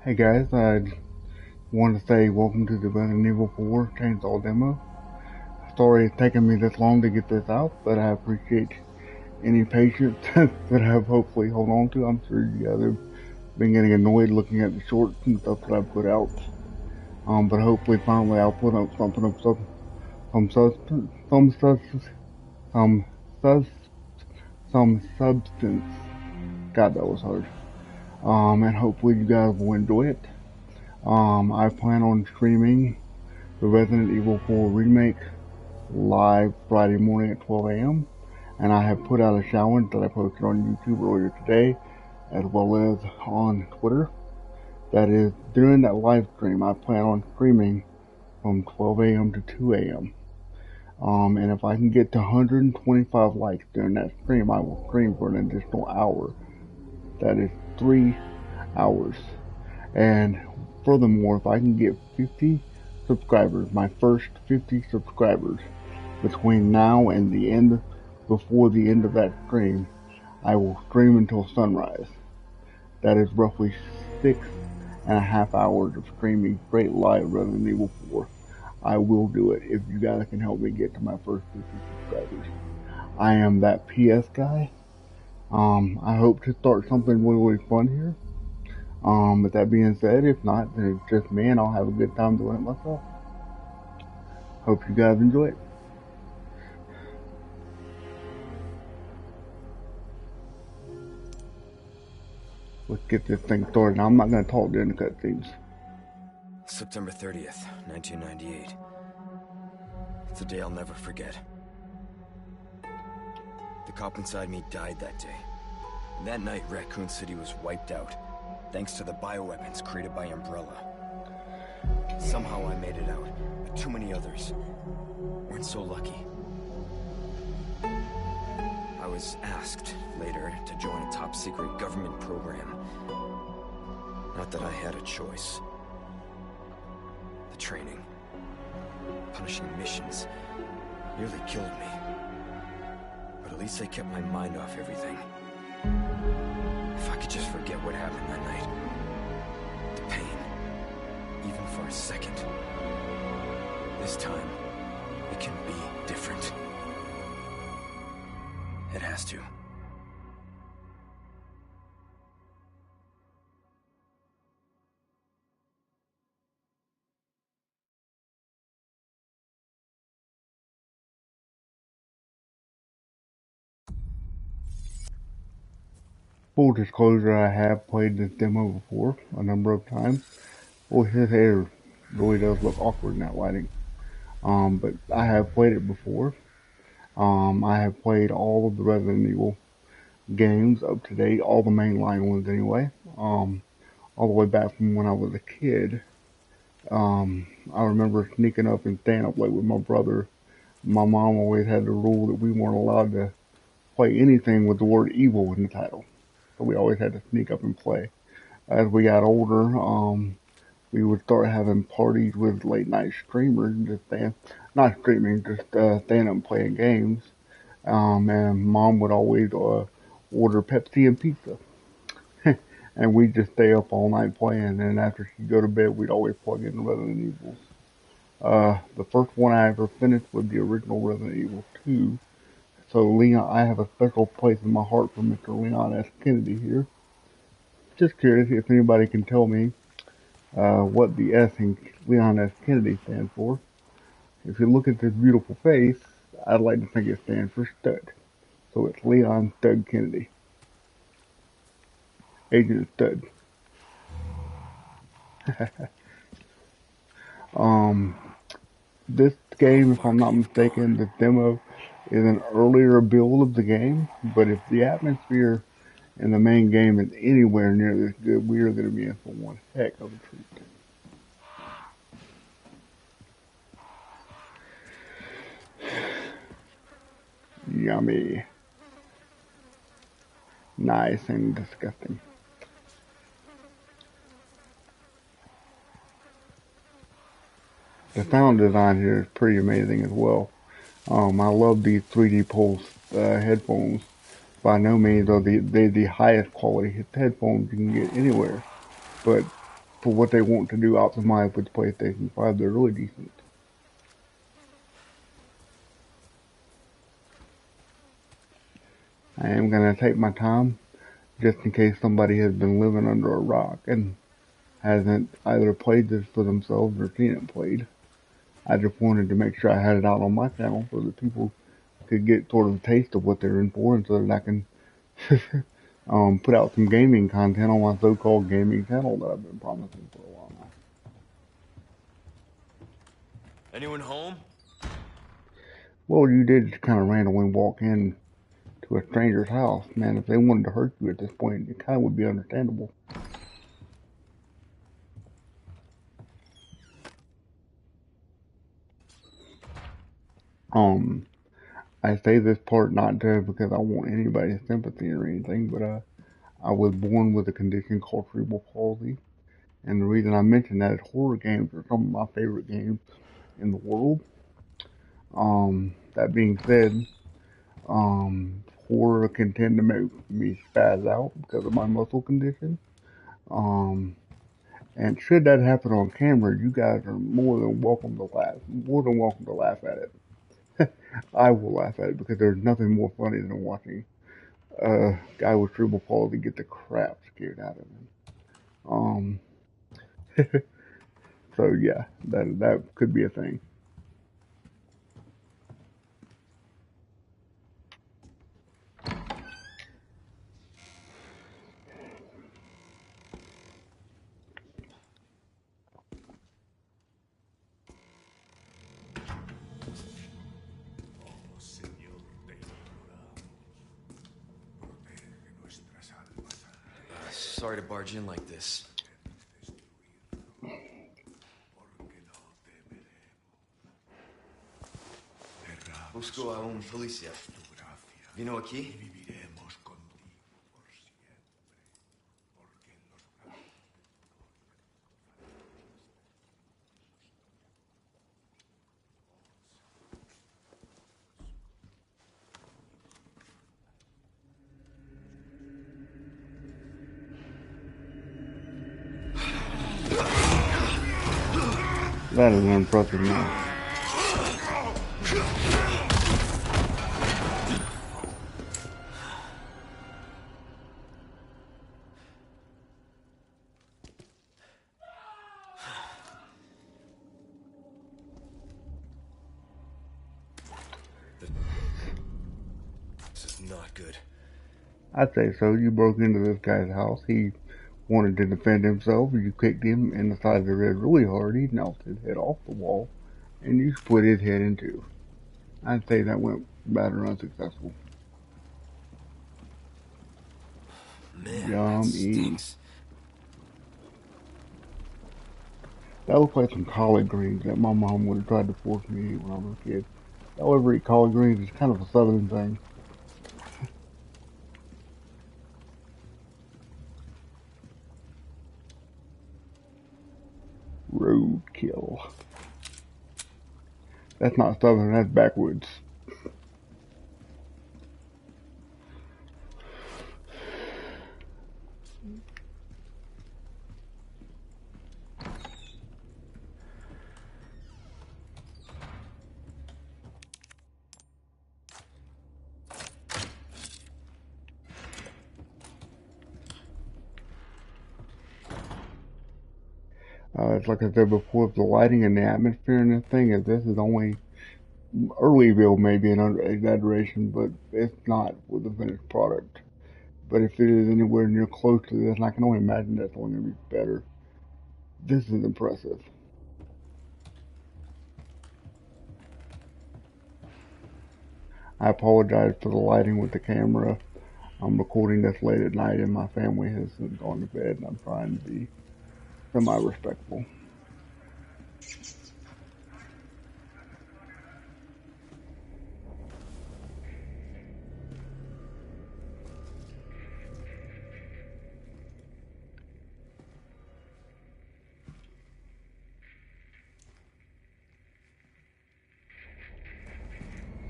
Hey guys, I want to say welcome to the Resident Evil 4 Chainsaw demo. Sorry it's taken me this long to get this out, but I appreciate any patience that I've hopefully hold on to. I'm sure you guys have been getting annoyed looking at the shorts and stuff that I've put out. But hopefully finally I'll put up something of some substance, some sus, some substance. God, that was hard. And hopefully you guys will enjoy it. I plan on streaming the Resident Evil 4 remake live Friday morning at 12 a.m. And I have put out a challenge that I posted on YouTube earlier today, as well as on Twitter. That is, during that live stream, I plan on streaming from 12 a.m. to 2 a.m. And if I can get to 125 likes during that stream, I will stream for an additional hour. That is 3 hours. And furthermore, if I can get 50 subscribers, my first 50 subscribers, between now and before the end of that stream, I will stream until sunrise. That is roughly 6.5 hours of streaming straight live Resident Evil 4. I will do it if you guys can help me get to my first 50 subscribers. I am that PS guy. I hope to start something really fun here. With that being said, if not, then it's just me and I'll have a good time doing it myself. Hope you guys enjoy it. Let's get this thing started. Now, I'm not going to talk during the cutscenes. September 30th, 1998. It's a day I'll never forget. The cop inside me died that day. And that night, Raccoon City was wiped out, thanks to the bioweapons created by Umbrella. Somehow I made it out, but too many others weren't so lucky. I was asked later to join a top-secret government program. Not that I had a choice. The training, punishing missions, nearly killed me. But at least they kept my mind off everything. If I could just forget what happened that night. The pain, even for a second. This time, it can be different. It has to. Full disclosure, I have played this demo before a number of times. Well, his hair really does look awkward in that lighting. But I have played it before. I have played all of the Resident Evil games up to date, all the mainline ones anyway. All the way back from when I was a kid. I remember sneaking up and staying up late with my brother. My mom always had the rule that we weren't allowed to play anything with the word evil in the title. So we always had to sneak up and play. As we got older, we would start having parties with late night streamers and just not streaming, just staying up and playing games. And mom would always order Pepsi and pizza. And we'd just stay up all night playing. And after she'd go to bed, we'd always plug in Resident Evils. The first one I ever finished was the original Resident Evil 2. So Leon, I have a special place in my heart for Mr. Leon S. Kennedy here. Just curious if anybody can tell me what the S in Leon S. Kennedy stands for. If you look at this beautiful face, I'd like to think it stands for Stud. So it's Leon Stud Kennedy. Agent Stud. This game, if I'm not mistaken, the demo is an earlier build of the game, but if the atmosphere in the main game is anywhere near this good, we are going to be in for one heck of a treat. Yummy. Nice and disgusting. The sound design here is pretty amazing as well. I love these 3D Pulse headphones. By no means are they the highest quality headphones you can get anywhere, but for what they want to do optimize with PlayStation 5, they're really decent. I am gonna take my time just in case somebody has been living under a rock and hasn't either played this for themselves or seen it played. I just wanted to make sure I had it out on my channel so that people could get sort of a taste of what they're in for, and so that I can put out some gaming content on my so-called gaming channel that I've been promising for a while now. Anyone home? Well, you did just kind of randomly walk in to a stranger's house. Man, if they wanted to hurt you at this point, it kind of would be understandable. I say this part not just because I want anybody's sympathy or anything, but I was born with a condition called cerebral palsy. And the reason I mention that is horror games are some of my favorite games in the world. That being said, horror can tend to make me spaz out because of my muscle condition. And should that happen on camera, you guys are more than welcome to laugh at it. I will laugh at it because there's nothing more funny than watching a guy with cerebral palsy get the crap scared out of him. So yeah, that could be a thing. Sorry to barge in like this. Busco a un policía. Vino aquí? That is an impressive man. This is not good. I'd say so. You broke into this guy's house. He wanted to defend himself. You kicked him in the side of the head really hard. He knocked his head off the wall, and you split his head in two. I'd say that went rather unsuccessful. Man, Yum, that stinks. That looks like some collard greens that my mom would have tried to force me to eat when I was a kid. Y'all ever eat collard greens? It's kind of a southern thing. Roadkill. That's not southern, that's backwoods. It's like I said before, the lighting and the atmosphere in this thing, if this is only earlyville, maybe an exaggeration, but it's not with the finished product. But if it is anywhere near close to this, and I can only imagine that's only going to be better, this is impressive. I apologize for the lighting with the camera. I'm recording this late at night and my family has gone to bed and I'm trying to be semi-respectful.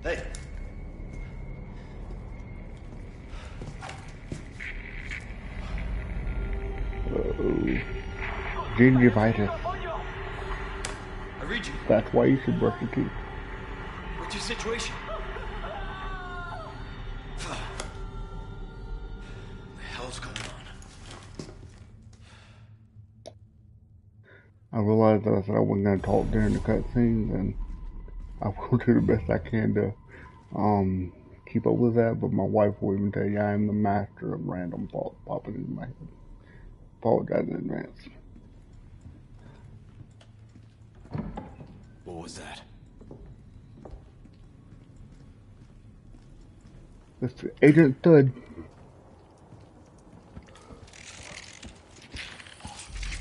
Hey. Uh-oh. Gingivitis. I read you. That's why you should brush your teeth. What's your situation? What the hell's going on? I realized that I said I wasn't going to talk during the cutscenes, and I will do the best I can to keep up with that, but my wife will even tell you I am the master of random thoughts popping into my head. Apologize in advance. What was that? It's Agent Thud.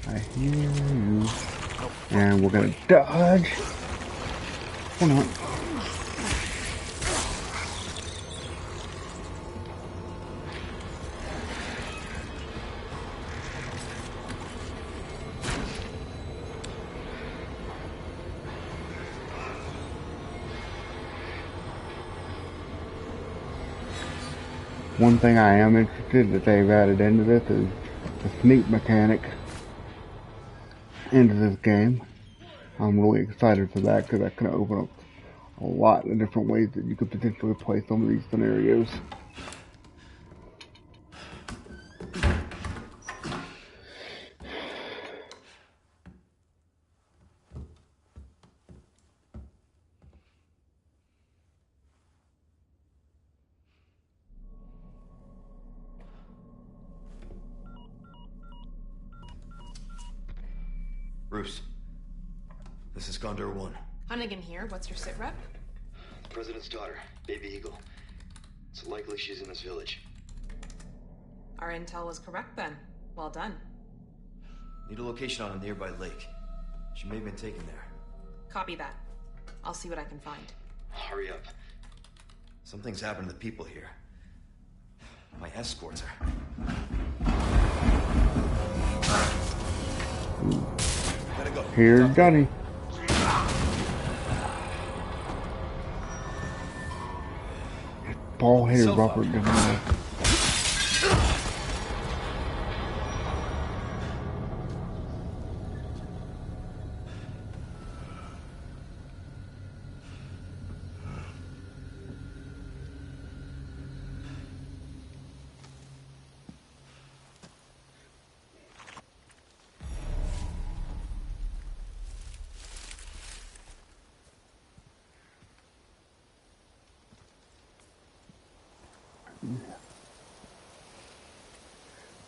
I hear you. And we're gonna dodge. Hold on. One thing I am interested that they've added into this is the sneak mechanic into this game. I'm really excited for that because that can open up a lot of different ways that you could potentially play some of these scenarios. Bruce, this is Condor 1. Hunnigan here. What's your sit rep? The President's daughter, Baby Eagle. It's likely she's in this village. Our intel was correct then. Well done. Need a location on a nearby lake. She may have been taken there. Copy that. I'll see what I can find. Hurry up. Something's happened to the people here. My escorts are... Gotta go. Here's Johnny. Bald-headed Robert De Niro.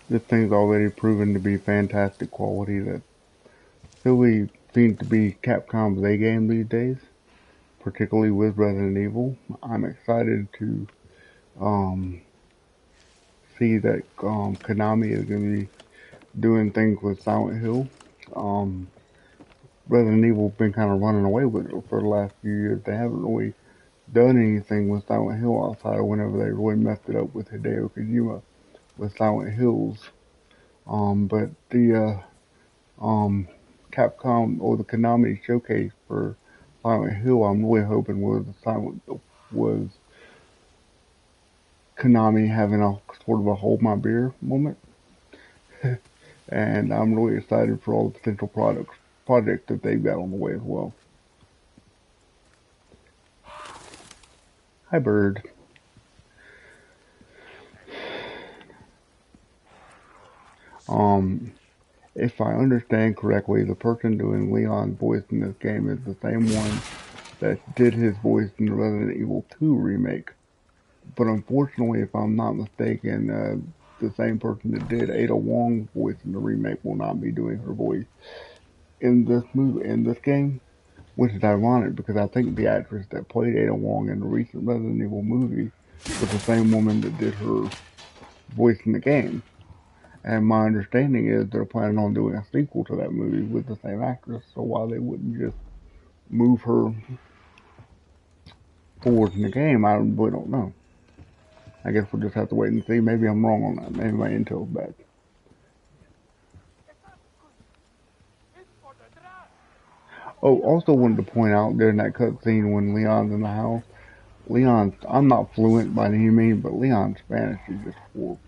This thing's already proven to be fantastic quality that really seems to be Capcom's A game these days, particularly with Resident Evil. I'm excited to see that Konami is going to be doing things with Silent Hill. Resident Evil's been kind of running away with it for the last few years. They haven't really done anything with Silent Hill outside of whenever they really messed it up with Hideo Kojima with Silent Hills. But the Capcom or the Konami showcase for Silent Hill, I'm really hoping was Konami having a sort of a hold my beer moment. And I'm really excited for all the potential projects that they've got on the way as well. Hi, bird. If I understand correctly, the person doing Leon's voice in this game is the same one that did his voice in the Resident Evil 2 remake. But unfortunately, if I'm not mistaken, the same person that did Ada Wong's voice in the remake will not be doing her voice in this game, which is ironic because I think the actress that played Ada Wong in the recent Resident Evil movie was the same woman that did her voice in the game. And my understanding is they're planning on doing a sequel to that movie with the same actress, so why they wouldn't just move her forward in the game, I really don't know. I guess we'll just have to wait and see. Maybe I'm wrong on that. Maybe my intel's bad. Oh, also wanted to point out during that cutscene when Leon's in the house, I'm not fluent by any means, but Leon's Spanish is just horrible.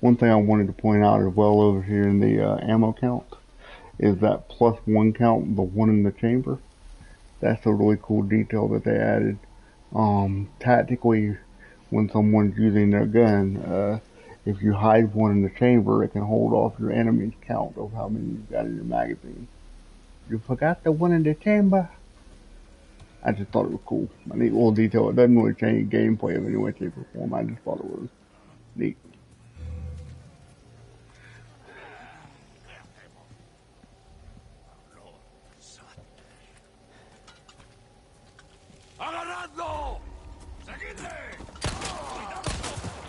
One thing I wanted to point out as well over here in the ammo count is that +1 count, the one in the chamber. That's a really cool detail that they added. Tactically, when someone's using their gun, if you hide one in the chamber, it can hold off your enemy's count of how many you've got in your magazine. You forgot the one in the chamber? I just thought it was cool. A neat little detail. It doesn't really change gameplay of any way, shape, or form. I just thought it was neat. ¡Agarradlo! ¡Seguidle!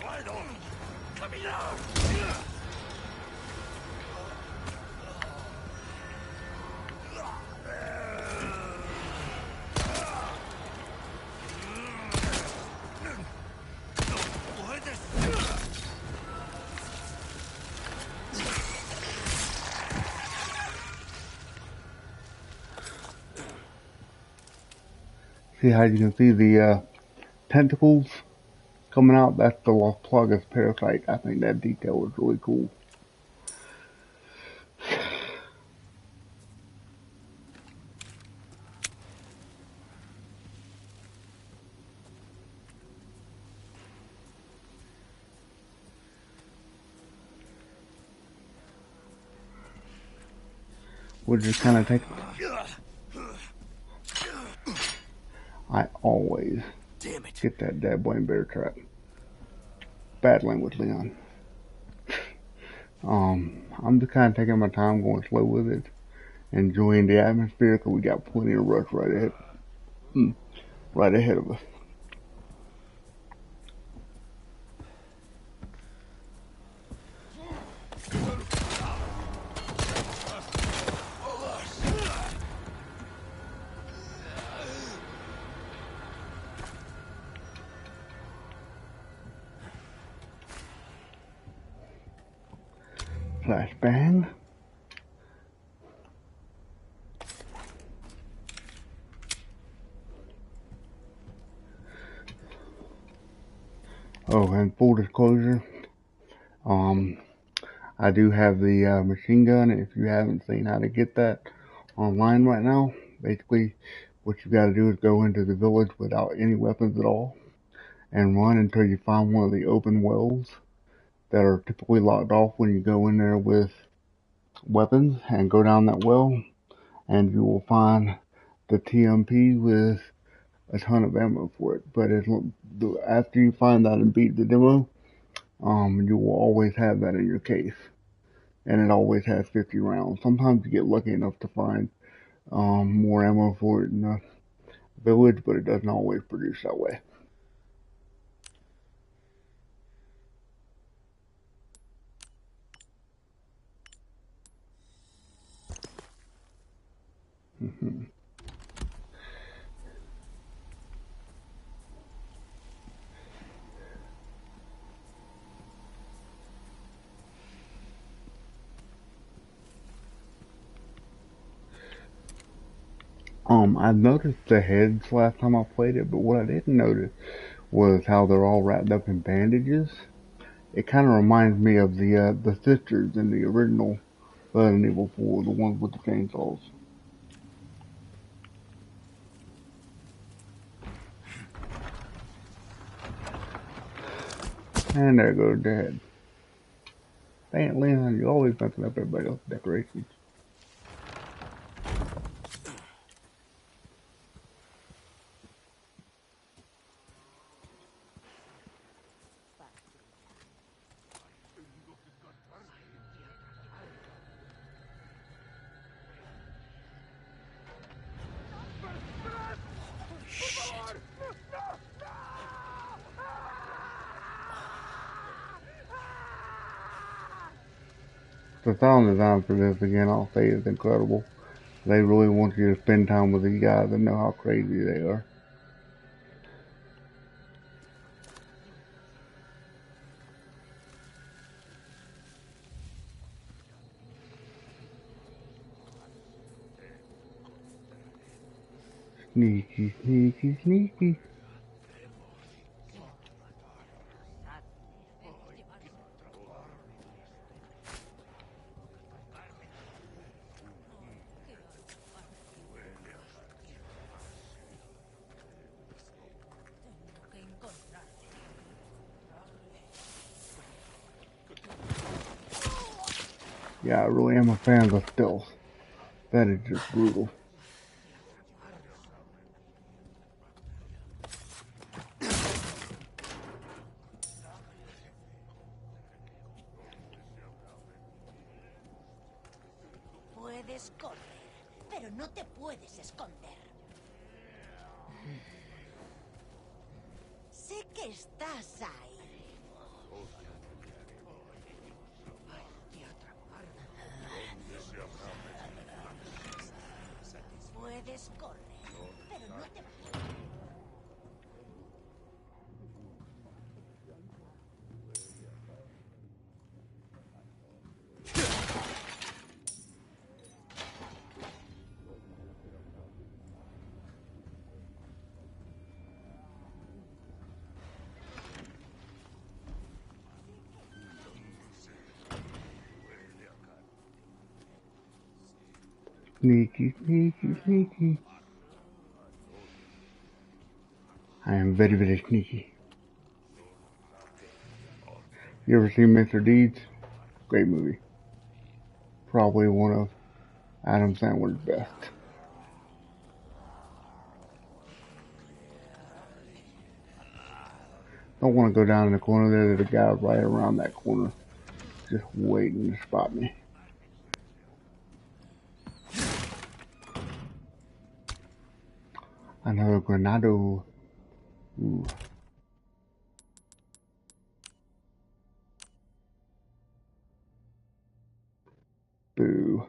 ¡Bueno! ¡Caminad! See how you can see the tentacles coming out? That's the Los Plagas parasite. I think that detail was really cool. We'll just kind of take. I always get that dead boy in bear trap. Battling with Leon. I'm just kind of taking my time, going slow with it, enjoying the atmosphere, because we got plenty of rush right ahead of us. Flashbang. Oh, and full disclosure, I do have the machine gun. If you haven't seen how to get that online right now, basically what you got to do is go into the village without any weapons at all and run until you find one of the open wells that are typically locked off when you go in there with weapons, and go down that well, and you will find the TMP with a ton of ammo for it. But after you find that and beat the demo, you will always have that in your case, and it always has 50 rounds. Sometimes you get lucky enough to find more ammo for it in the village, but it doesn't always produce that way. I noticed the heads last time I played it, but what I didn't notice was how they're all wrapped up in bandages. It kind of reminds me of the sisters in the original Resident Evil 4, the ones with the chainsaws. And there goes Dad. Dang, Leon, you're always messing up everybody else's decorations. The sound design for this, again, I'll say, is incredible. They really want you to spend time with these guys and know how crazy they are. Sneaky, sneaky, sneaky. Yeah, I really am a fan of stealth. That is just brutal. Puedes correr, pero no te puedes esconder. Sé que estás ahí. Puedes correr, pero no te puedes. Sneaky, sneaky, sneaky. I am very, very sneaky. You ever seen Mr. Deeds? Great movie. Probably one of Adam Sandler's best. Don't want to go down in the corner there. There's a guy right around that corner, just waiting to spot me. Another Granado. Ooh. Boo.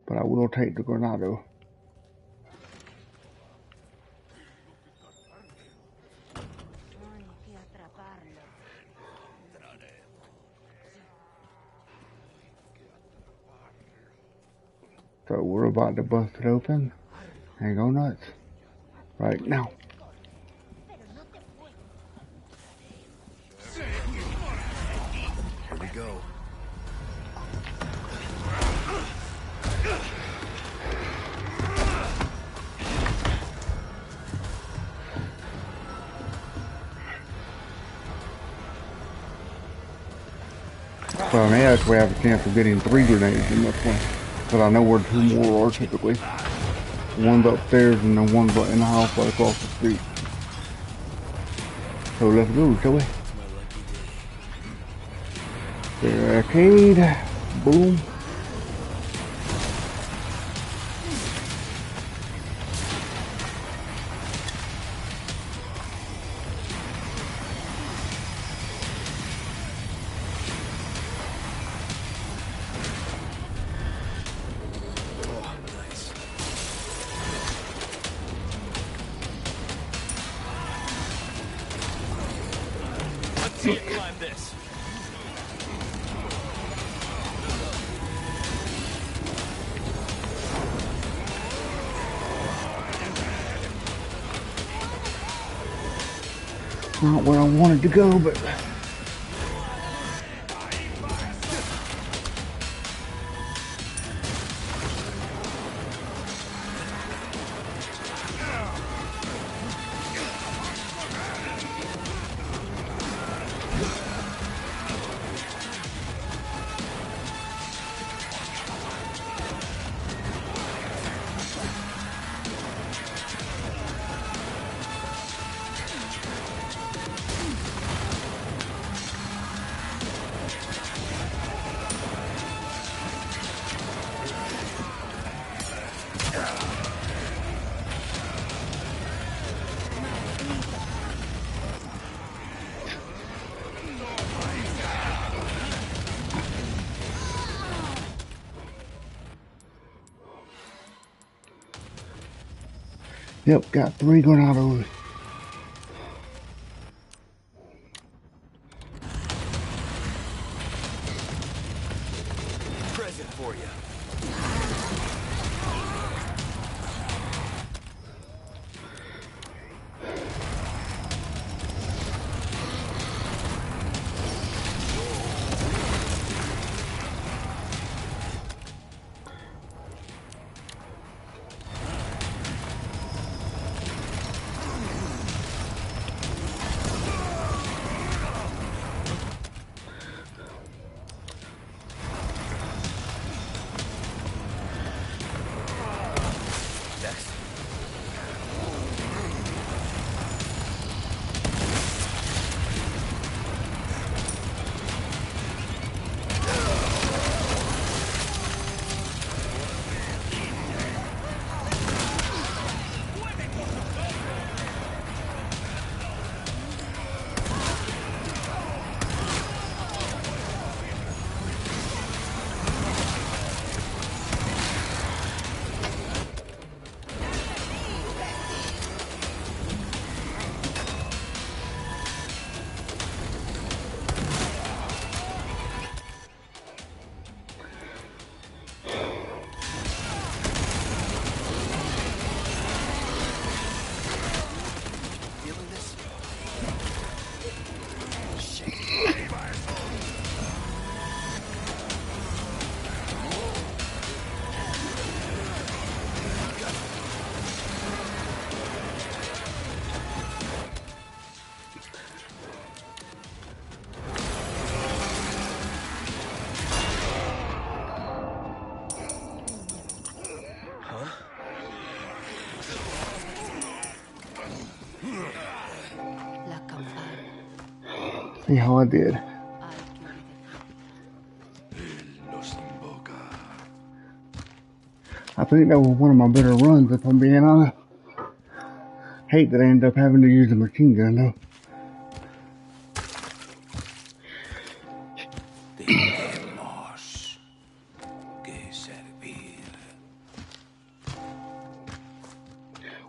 But I will take the Granado. So we're about to bust it open and go nuts right now. Here we go. So I may actually have a chance of getting 3 grenades in this one, because I know where 2 more are typically. One's upstairs and then one's in the house right across the street. So let's go, shall we? Barricade. Boom. See you climb this. Not where I wanted to go, but yep, got 3 Granados. Present for you. See how I did. I think that was one of my better runs, if I'm being honest. Hate that I ended up having to use a machine gun, though.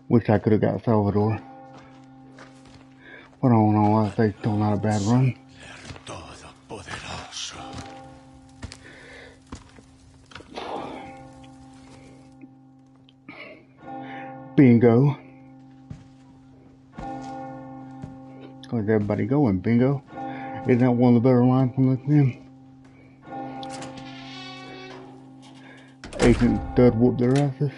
Wish I could have got Salvador. But all in all, I say still not a bad run. Bingo. How's everybody going, Bingo? Isn't that one of the better lines from this game? Agent Dud whooped their asses.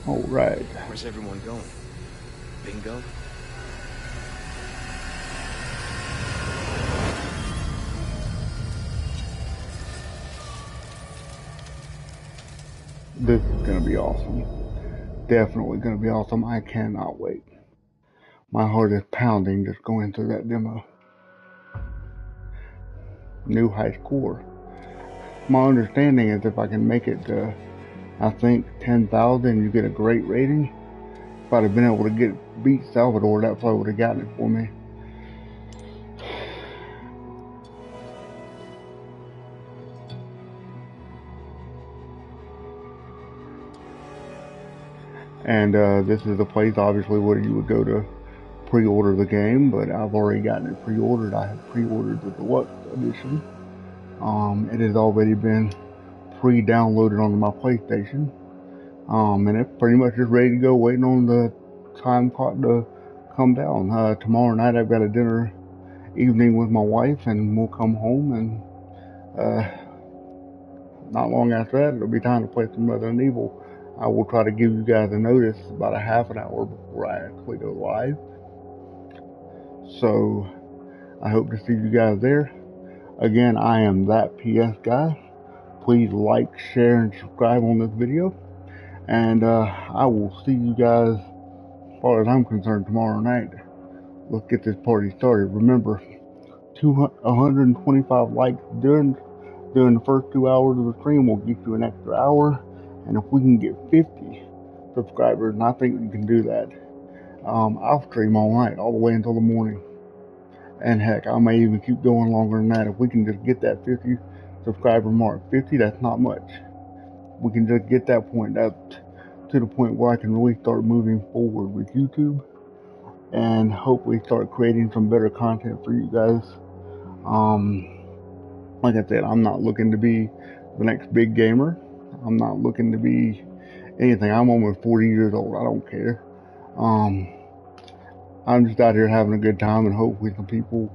All right. Where's everyone going? Bingo? This is gonna be awesome. Definitely gonna be awesome. I cannot wait. My heart is pounding just going through that demo. New high score. My understanding is if I can make it to, I think, 10,000, you get a great rating. If I'd have been able to beat Salvador, that probably would have gotten it for me. And this is the place, obviously, where you would go to pre-order the game, but I've already gotten it pre-ordered. I have pre-ordered the deluxe edition. It has already been pre-downloaded onto my PlayStation. And it's pretty much just ready to go, waiting on the time clock to come down. Tomorrow night I've got a dinner evening with my wife, and we'll come home, and not long after that it'll be time to play some Resident Evil. I will try to give you guys a notice about a half an hour before I actually go live. So I hope to see you guys there. Again, I am that PS guy. Please like, share, and subscribe on this video. And I will see you guys, as far as I'm concerned, tomorrow night. Let's get this party started. Remember, 125 likes during the first 2 hours of the stream will get you an extra hour. And if we can get 50 subscribers, and I think we can do that, I'll stream all night, all the way until the morning. And heck, I may even keep going longer than that. If we can just get that 50 subscriber mark. 50, that's not much. We can just get that point up to the point where I can really start moving forward with YouTube, and hopefully start creating some better content for you guys. Like I said, I'm not looking to be the next big gamer. I'm not looking to be anything. I'm almost 40 years old. I don't care. I'm just out here having a good time, and hopefully some people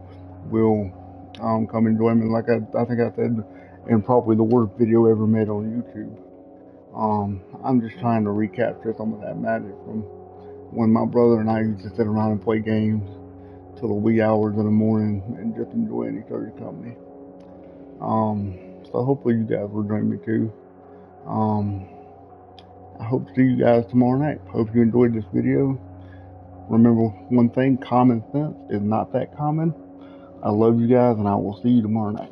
will come and join me. Like I think I said in probably the worst video ever made on YouTube. I'm just trying to recapture some of that magic from when my brother and I used to sit around and play games till the wee hours of the morning and just enjoying each other's company. So hopefully you guys will join me too. I hope to see you guys tomorrow night. Hope you enjoyed this video. Remember one thing, common sense is not that common. I love you guys, and I will see you tomorrow night.